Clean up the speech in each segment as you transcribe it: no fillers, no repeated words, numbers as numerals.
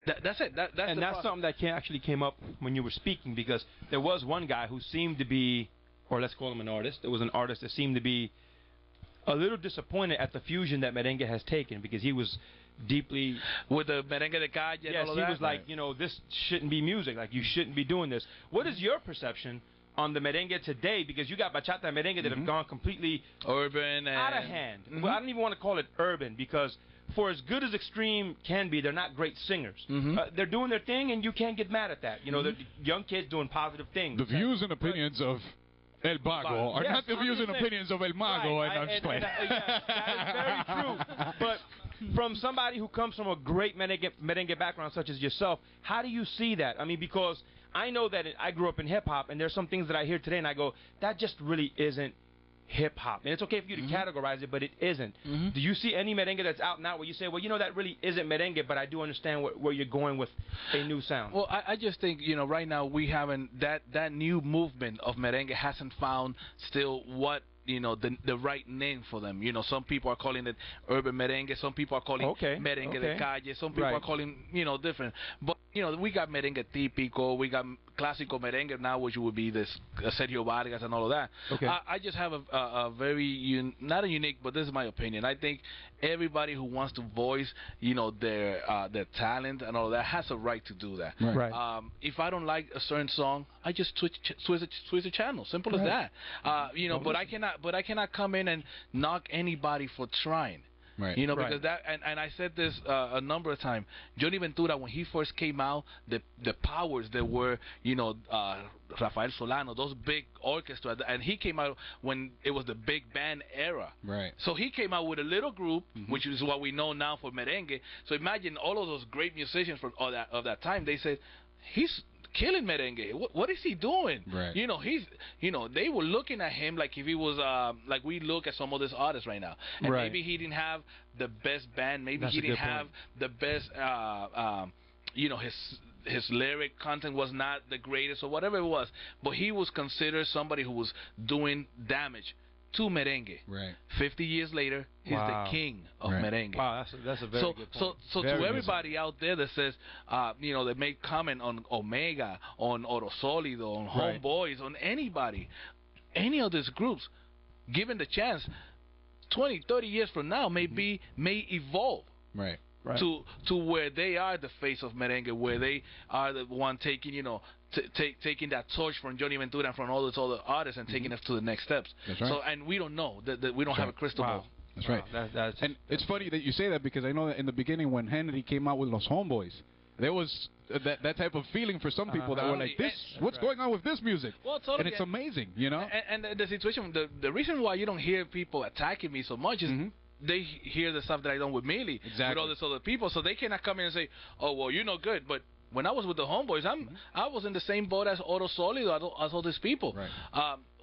That's it. That's something that actually came up when you were speaking, because there was one guy who seemed to be, or let's call him an artist. There was an artist that seemed to be a little disappointed at the fusion that merengue has taken, because he was deeply with the merengue de calle. Yes, and all he that? was like, this shouldn't be music. Like, you shouldn't be doing this. What is your perception on the merengue today? Because you got bachata and merengue that have gone completely urban and out of hand. Well, I don't even want to call it urban, because for as good as Extreme can be, they're not great singers. They're doing their thing, and you can't get mad at that. They're young kids doing positive things. The views and opinions of El Mago are not the views and opinions of El Mago. Right. That is very true. But from somebody who comes from a great merengue background such as yourself, how do you see that? I mean, because I know that I grew up in hip-hop, and there's some things that I hear today, and I go, that just really isn't hip-hop. And it's okay for you to categorize it, but it isn't. Do you see any merengue that's out now where you say, well, that really isn't merengue, but I do understand where you're going with a new sound? Well, I just think, right now we haven't, that new movement of merengue hasn't found still what, the right name for them. Some people are calling it urban merengue, some people are calling merengue de calle, some people are calling, different. But, we got merengue típico, we got clásico merengue now, which would be this Sergio Vargas and all of that. I just have a very, not a unique, but this is my opinion. I think everybody who wants to voice, their talent and all of that has a right to do that. If I don't like a certain song, I just switch the channel. Simple as that. But I cannot come in and knock anybody for trying. Because that, and I said this a number of times. Johnny Ventura, when he first came out, the powers that were, Rafael Solano, those big orchestra, and he came out when it was the big band era. So he came out with a little group, which is what we know now for merengue. So imagine all of those great musicians from of that time. They said, he's killing merengue. What is he doing? He's, they were looking at him like if he was, like we look at some of these artists right now. And maybe he didn't have the best band. Maybe he didn't have the best, his lyric content was not the greatest or whatever it was. But he was considered somebody who was doing damage to merengue. 50 years later, he's the king of merengue. Wow, that's a very good point. So to everybody out there that says, they make comment on Omega, on Oro Solido, on Homeboys, on anybody, any of these groups, given the chance, 20, 30 years from now, may evolve. To where they are the face of merengue, where they are the one taking, taking that torch from Johnny Ventura and from all those other artists and taking us to the next steps. So, and we don't know that we don't have a crystal ball. That's right. And it's funny that you say that, because I know that in the beginning when Henry came out with Los Homeboys, there was that type of feeling for some people that were like, "This, what's going on with this music?" Well, totally. And it's amazing, And the situation, the reason why you don't hear people attacking me so much is they hear the stuff that I done with Millie, with all these other people, so they cannot come in and say, "Oh, well, you're no good." But when I was with the Homeboys, I was in the same boat as Oro Solido, as all these people.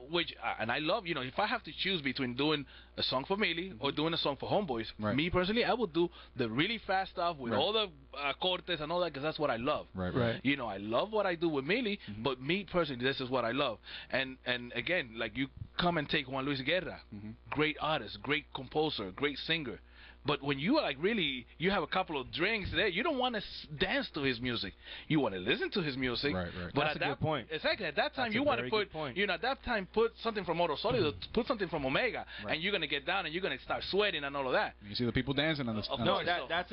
Which, and I love, if I have to choose between doing a song for Millie or doing a song for Homeboys, me personally, I would do the really fast stuff with all the cortes and all that, because that's what I love. I love what I do with Millie, but me personally, this is what I love. And again, like you come and take Juan Luis Guerra, great artist, great composer, great singer. But when you are like really, you have a couple of drinks there, you don't want to dance to his music. You want to listen to his music. But that's a good point. Exactly. At that time, you want to put, at that time, put something from Oro Solido, put something from Omega, and you're going to get down and you're going to start sweating and all of that. You see the people dancing on the stage. No, that's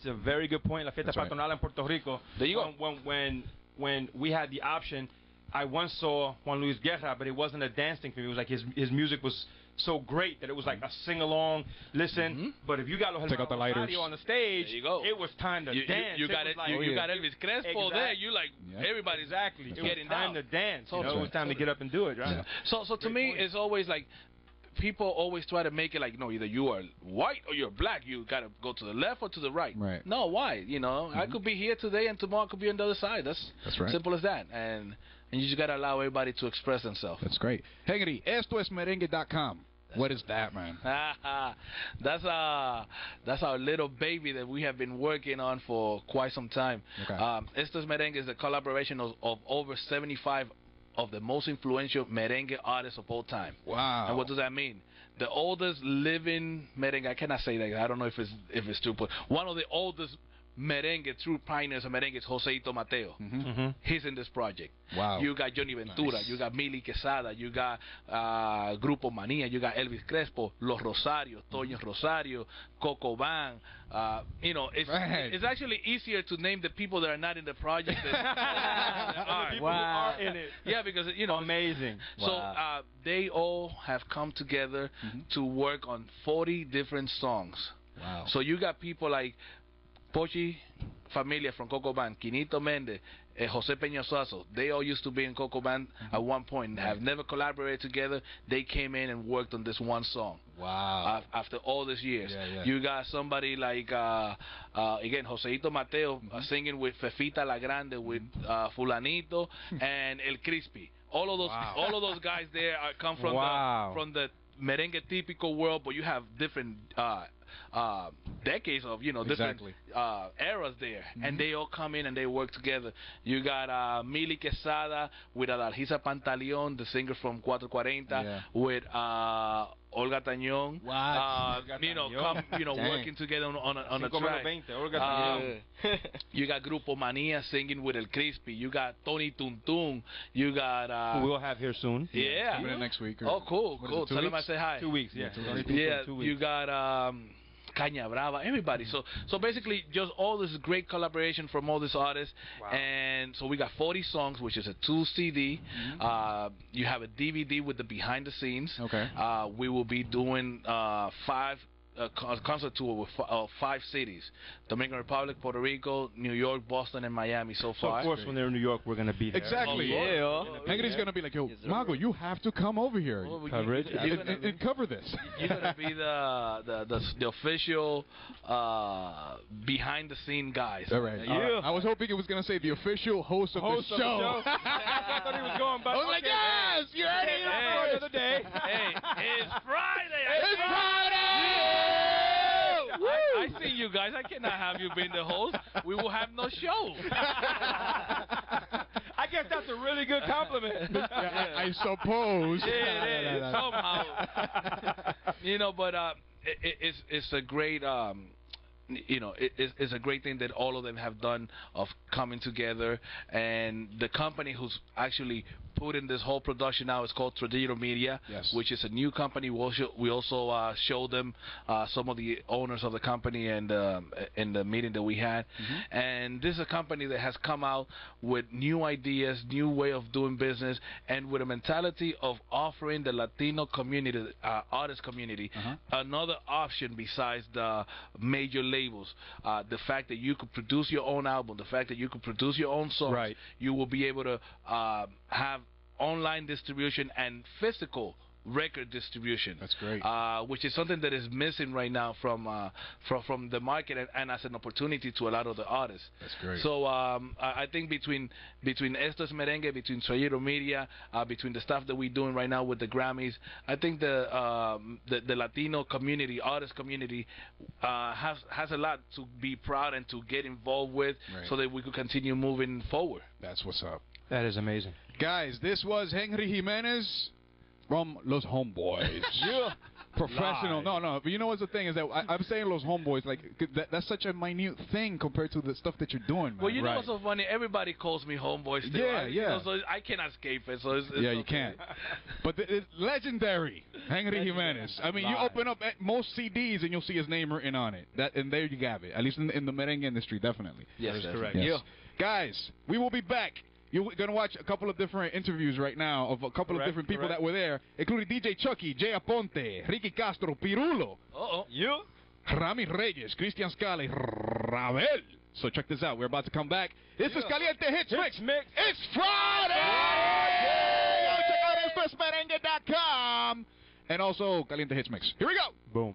a very good point. La fiesta patronal in Puerto Rico. There you go. When we had the option, I once saw Juan Luis Guerra, but it wasn't a dance thing for me. It was like his music was so great that it was like a sing-along, listen. But if you got Los Hermanos on the stage, it was time to dance. You got Elvis Crespo there. You like everybody's getting down. It was time to dance. It was time to get up and do it. Right? So to me, it's always like, people always try to make it like, either you are white or you're black. You got to go to the left or to the right. No, why? I could be here today and tomorrow I could be on the other side. That's right. Simple as that. And you just got to allow everybody to express themselves. That's great. Henry, estoesmerengue.com. What is that, man? That's our little baby that we have been working on for quite some time. Esto es Merengue is a collaboration of over 75 of the most influential merengue artists of all time. Wow. And what does that mean? The oldest living merengue, I cannot say that, I don't know if it's true, but one of the oldest merengue, true pioneers of merengue, is Joseito Mateo. He's in this project. Wow. You got Johnny Ventura, you got Mili Quesada, you got Grupo Manía, you got Elvis Crespo, Los Rosarios, Toño Rosario, Coco Van. You know, it's actually easier to name the people that are not in the project than the people who are in it. Yeah, because you know, amazing. So they all have come together to work on 40 different songs. Wow. So you got people like Pochi Familia from Coco Band, Quinito Mendez, Jose Peña Suazo. They all used to be in Coco Band at one point and have never collaborated together. They came in and worked on this one song. Wow. After all these years. Yeah. You got somebody like, again, Joseito Mateo singing with Fefita La Grande, with Fulanito, and El Crispy. All of those guys there come from the merengue típico world, but you have different decades of different eras there, and they all come in and they work together. You got Mili Quesada with Adalgisa Pantaleon, the singer from 440, with Olga Tañón. Working together on a track. You got Grupo Manía singing with El Crispy. You got Tony Tuntun. You got who we'll have here soon. Yeah, coming in next week. Cool. Tell him I say hi. 2 weeks. Yeah. 2 weeks. You got Caña Brava, everybody. So basically, just all this great collaboration from all these artists. And so we got 40 songs, which is a 2 CD. You have a DVD with the behind the scenes. Okay. We will be doing 5 concert tour with 5 cities: Dominican Republic, PuertoCo, New York, Boston, and Miami so far. Of course, when they're in New York, we're going to be there. Exactly. Hengry's going to be like, yo, Mago, you have to come over here and cover this. You're going to be the official behind-the-scene guys. All right. I was hoping it was going to say the official host of the show. I thought he was going, but I was like, yes, you're ready for another day. Hey, it's Friday. It's Friday. I see you guys. I cannot have you being the host. We will have no show. I guess that's a really good compliment. I suppose. Yeah, it is. Somehow. But it's a great. It's a great thing that all of them have done of coming together, and the company who's actually putting this whole production out is called Traditional Media, which is a new company. We also showed them some of the owners of the company and in the meeting that we had, and this is a company that has come out with new ideas, new way of doing business, and with a mentality of offering the Latino community, artist community, another option besides the major labels. The fact that you could produce your own album, the fact that you could produce your own songs, you will be able to have online distribution and physical record distribution. That's great. Which is something that is missing right now from the market and as an opportunity to a lot of the artists. That's great. So I think between Esto es Merengue, between Traditional Media, between the stuff that we're doing right now with the Grammys, I think the Latino community, artist community, has a lot to be proud and to get involved with, so that we could continue moving forward. That's what's up. That is amazing. Guys, this was Hengry Jimenez from Los Homeboys. Professional. No, but you know what's the thing is that I'm saying Los Homeboys, like that's such a minute thing compared to the stuff that you're doing, man. Well, you know what's so funny? Everybody calls me Homeboy still. Yeah. So I cannot escape it. So it's you can't. But it's legendary, Hengry Jimenez. I mean, you open up most CDs and you'll see his name written on it. And there you have it. At least in the merengue industry, definitely. Yes, that's correct. Yes. Guys, we will be back. You're going to watch a couple of different interviews right now of a couple of different people that were there, including DJ Chucky, Jay Aponte, Ricky Castro, Pirulo, Rami Reyes, Christian Scala, Ravel. So check this out. We're about to come back. This is CalienteHitzMix. It's Friday! Check out EstoEsMerengue.com and also CalienteHitzMix. Here we go. Boom.